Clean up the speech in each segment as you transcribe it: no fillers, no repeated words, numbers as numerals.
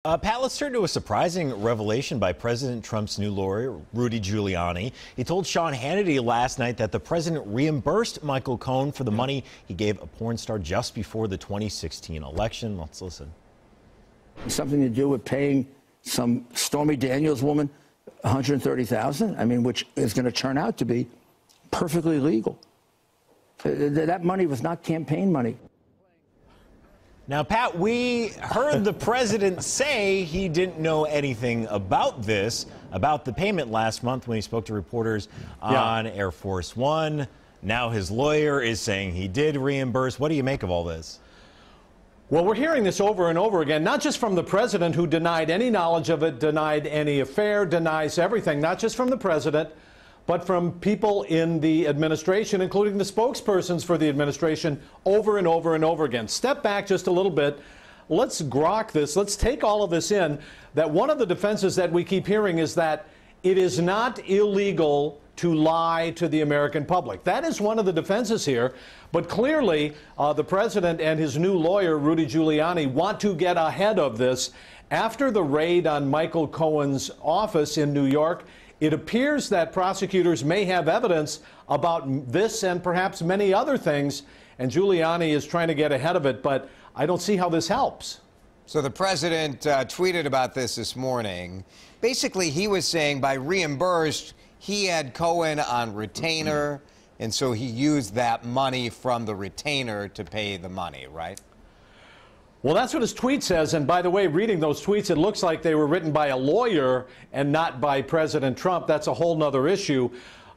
Pat, let's turn to a surprising revelation by President Trump's new lawyer, Rudy Giuliani. He told Sean Hannity last night that the president reimbursed Michael Cohen for the money he gave a porn star just before the 2016 election. Let's listen. Something to do with paying some Stormy Daniels woman $130,000, I mean, which is going to turn out to be perfectly legal. That money was not campaign money. Now, Pat, we heard the president say he didn't know anything about this, about the payment last month when he spoke to reporters on Air Force One. Now his lawyer is saying he did reimburse. What do you make of all this? Well, we're hearing this over and over again, not just from the president, who denied any knowledge of it, denied any affair, denies everything, not just from the president, but from people in the administration, including the spokespersons for the administration, over and over and over again. Step back just a little bit. Let's grok this. Let's take all of this in. That one of the defenses that we keep hearing is that it is not illegal to lie to the American public. That is one of the defenses here. But clearly, the president and his new lawyer, Rudy Giuliani, want to get ahead of this. After the raid on Michael Cohen's office in New York, it appears that prosecutors may have evidence about this and perhaps many other things, and Giuliani is trying to get ahead of it, but I don't see how this helps. So the president tweeted about this morning. Basically, he was saying by reimbursed, he had Cohen on retainer, and so he used that money from the retainer to pay the money, right? Well, that's what his tweet says. And by the way, reading those tweets, it looks like they were written by a lawyer and not by President Trump. That's a whole nother issue.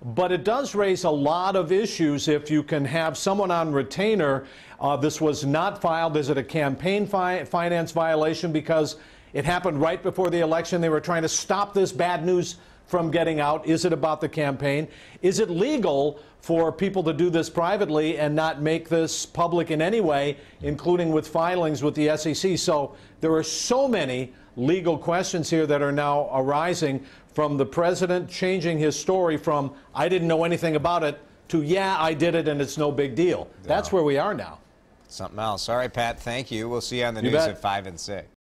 But it does raise a lot of issues if you can have someone on retainer. This was not filed. Is it a campaign finance violation because it happened right before the election? They were trying to stop this bad news from getting out. Is it about the campaign? Is it legal for people to do this privately and not make this public in any way, including with filings with the SEC? So there are so many legal questions here that are now arising from the president changing his story from "I didn't know anything about it" to "yeah, I did it and it's no big deal." That's where we are now. Something else. All right, Pat, thank you. We'll see you on the news at 5 and 6.